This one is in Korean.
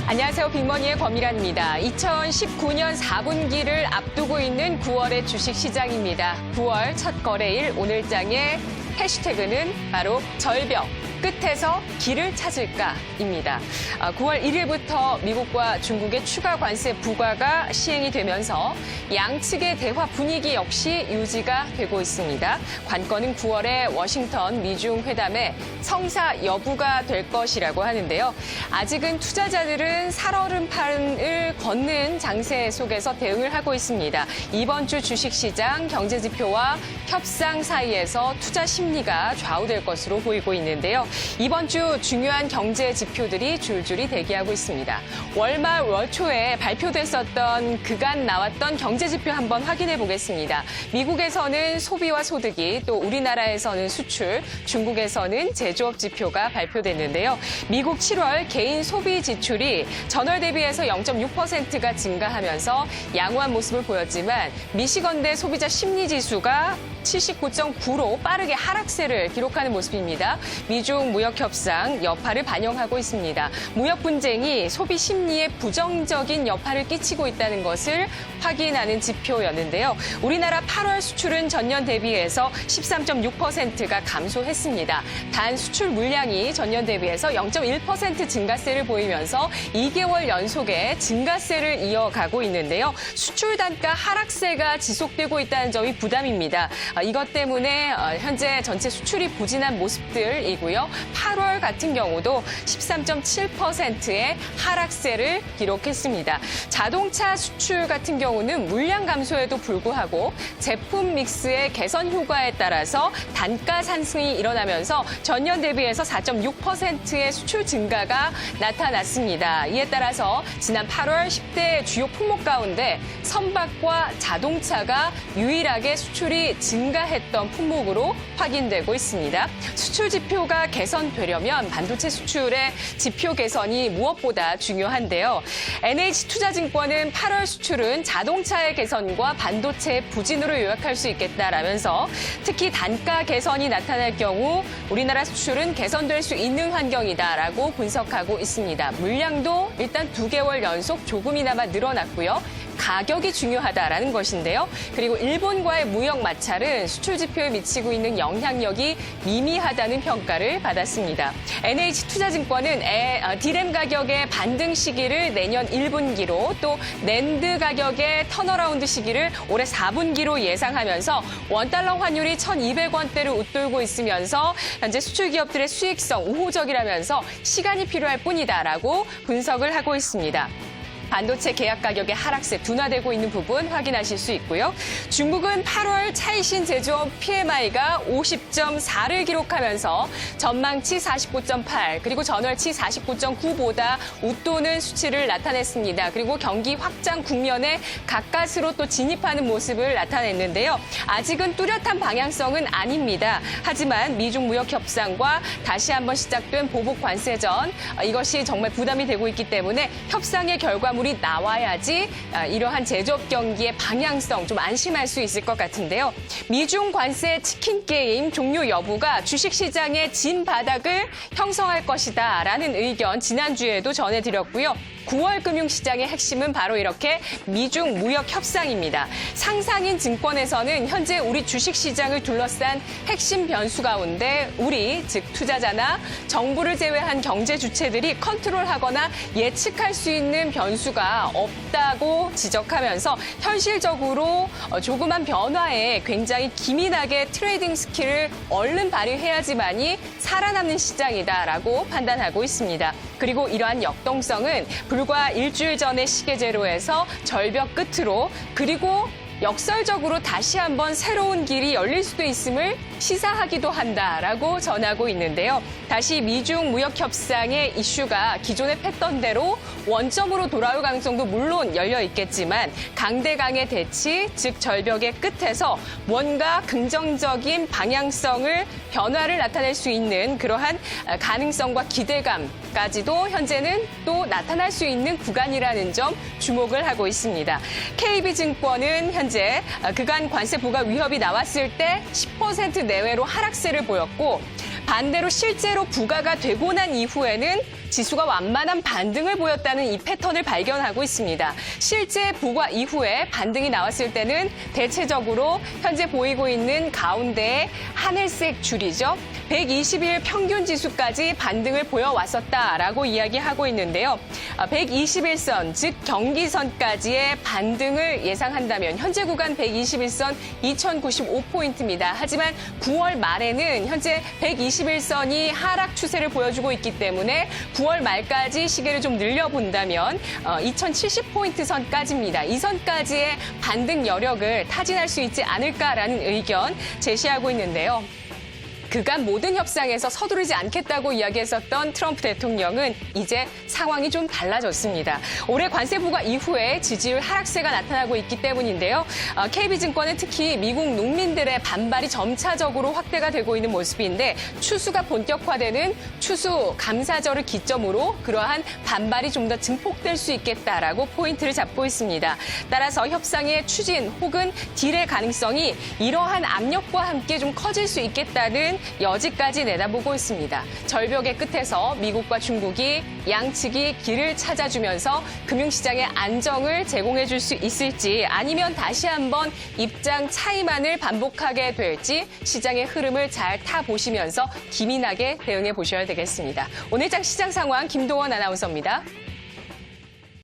안녕하세요. 빅머니의 권미란입니다. 2019년 4분기를 앞두고 있는 9월의 주식시장입니다. 9월 첫 거래일 오늘장의 해시태그는 바로 절벽. 끝에서 길을 찾을까입니다. 9월 1일부터 미국과 중국의 추가 관세 부과가 시행이 되면서 양측의 대화 분위기 역시 유지가 되고 있습니다. 관건은 9월에 워싱턴 미중 회담의 성사 여부가 될 것이라고 하는데요. 아직은 투자자들은 살얼음판을 걷는 장세 속에서 대응을 하고 있습니다. 이번 주 주식시장 경제지표와 협상 사이에서 투자 심리가 좌우될 것으로 보이고 있는데요. 이번 주 중요한 경제 지표들이 줄줄이 대기하고 있습니다. 월말 월초에 발표됐었던 그간 나왔던 경제 지표 한번 확인해 보겠습니다. 미국에서는 소비와 소득이, 또 우리나라에서는 수출, 중국에서는 제조업 지표가 발표됐는데요. 미국 7월 개인 소비 지출이 전월 대비해서 0.6%가 증가하면서 양호한 모습을 보였지만 미시건대 소비자 심리지수가 79.9로 빠르게 하락세를 기록하는 모습입니다. 미중 무역 협상 여파를 반영하고 있습니다. 무역 분쟁이 소비 심리에 부정적인 여파를 끼치고 있다는 것을 확인하는 지표였는데요. 우리나라 8월 수출은 전년 대비해서 13.6%가 감소했습니다. 단 수출 물량이 전년 대비해서 0.1% 증가세를 보이면서 2개월 연속의 증가세를 이어가고 있는데요. 수출 단가 하락세가 지속되고 있다는 점이 부담입니다. 이것 때문에 현재 전체 수출이 부진한 모습들이고요. 8월 같은 경우도 13.7%의 하락세를 기록했습니다. 자동차 수출 같은 경우는 물량 감소에도 불구하고 제품 믹스의 개선 효과에 따라서 단가 상승이 일어나면서 전년 대비해서 4.6%의 수출 증가가 나타났습니다. 이에 따라서 지난 8월 10대 주요 품목 가운데 선박과 자동차가 유일하게 수출이 증가했던 품목으로 확인되고 있습니다. 수출 지표가 개선되려면 반도체 수출의 지표 개선이 무엇보다 중요한데요. NH투자증권은 8월 수출은 자동차의 개선과 반도체의 부진으로 요약할 수 있겠다라면서 특히 단가 개선이 나타날 경우 우리나라 수출은 개선될 수 있는 환경이다라고 분석하고 있습니다. 물량도 일단 2개월 연속 조금이나마 늘어났고요. 가격이 중요하다라는 것인데요. 그리고 일본과의 무역 마찰은 수출 지표에 미치고 있는 영향력이 미미하다는 평가를 받았습니다. NH투자증권은 디램 가격의 반등 시기를 내년 1분기로, 또 낸드 가격의 턴어라운드 시기를 올해 4분기로 예상하면서 원달러 환율이 1,200원대를 웃돌고 있으면서 현재 수출 기업들의 수익성 우호적이라면서 시간이 필요할 뿐이다라고 분석을 하고 있습니다. 반도체 계약 가격의 하락세 둔화되고 있는 부분 확인하실 수 있고요. 중국은 8월 차이신 제조업 PMI가 50.4를 기록하면서 전망치 49.8 그리고 전월치 49.9보다 웃도는 수치를 나타냈습니다. 그리고 경기 확장 국면에 가까스로 또 진입하는 모습을 나타냈는데요. 아직은 뚜렷한 방향성은 아닙니다. 하지만 미중 무역 협상과 다시 한번 시작된 보복 관세전, 이것이 정말 부담이 되고 있기 때문에 협상의 결과물이 나와야지 이러한 제조업 경기의 방향성 좀 안심할 수 있을 것 같은데요. 미중 관세 치킨 게임 종료 여부가 주식시장의 진 바닥을 형성할 것이다라는 의견 지난주에도 전해드렸고요. 9월 금융시장의 핵심은 바로 이렇게 미중 무역 협상입니다. 상상인 증권에서는 현재 우리 주식시장을 둘러싼 핵심 변수 가운데 우리, 즉 투자자나 정부를 제외한 경제 주체들이 컨트롤하거나 예측할 수 있는 변수가 없다고 지적하면서 현실적으로 조그만 변화에 굉장히 기민하게 트레이딩 스킬을 얼른 발휘해야지만이 살아남는 시장이다라고 판단하고 있습니다. 그리고 이러한 역동성은 불과 일주일 전의 시계제로에서 절벽 끝으로, 그리고 역설적으로 다시 한번 새로운 길이 열릴 수도 있음을 시사하기도 한다라고 전하고 있는데요. 다시 미중 무역 협상의 이슈가 기존의 패턴대로 원점으로 돌아올 가능성도 물론 열려 있겠지만 강대강의 대치, 즉 절벽의 끝에서 뭔가 긍정적인 방향성을, 변화를 나타낼 수 있는 그러한 가능성과 기대감까지도 현재는 또 나타날 수 있는 구간이라는 점 주목을 하고 있습니다. KB증권은 현재 그간 관세 부과 위협이 나왔을 때 10% 내외로 하락세를 보였고 반대로 실제로 부과가 되고 난 이후에는 지수가 완만한 반등을 보였다는 이 패턴을 발견하고 있습니다. 실제 부과 이후에 반등이 나왔을 때는 대체적으로 현재 보이고 있는 가운데의 하늘색 줄이죠. 120일 평균 지수까지 반등을 보여왔었다라고 이야기하고 있는데요. 121선, 즉 경기선까지의 반등을 예상한다면 현재 구간 121선 2095포인트입니다. 하지만 9월 말에는 현재 121선이 하락 추세를 보여주고 있기 때문에 9월 말까지 시계를 좀 늘려본다면 2070포인트 선까지입니다. 이 선까지의 반등 여력을 타진할 수 있지 않을까라는 의견 제시하고 있는데요. 그간 모든 협상에서 서두르지 않겠다고 이야기했었던 트럼프 대통령은 이제 상황이 좀 달라졌습니다. 올해 관세 부과 이후에 지지율 하락세가 나타나고 있기 때문인데요. KB증권은 특히 미국 농민들의 반발이 점차적으로 확대가 되고 있는 모습인데 추수가 본격화되는 추수 감사절을 기점으로 그러한 반발이 좀 더 증폭될 수 있겠다라고 포인트를 잡고 있습니다. 따라서 협상의 추진 혹은 딜의 가능성이 이러한 압력과 함께 좀 커질 수 있겠다는 여지까지 내다보고 있습니다. 절벽의 끝에서 미국과 중국이 양측이 길을 찾아주면서 금융시장의 안정을 제공해 줄 수 있을지 아니면 다시 한번 입장 차이만을 반복하게 될지 시장의 흐름을 잘 타보시면서 기민하게 대응해 보셔야 되겠습니다. 오늘장 시장 상황 김동원 아나운서입니다.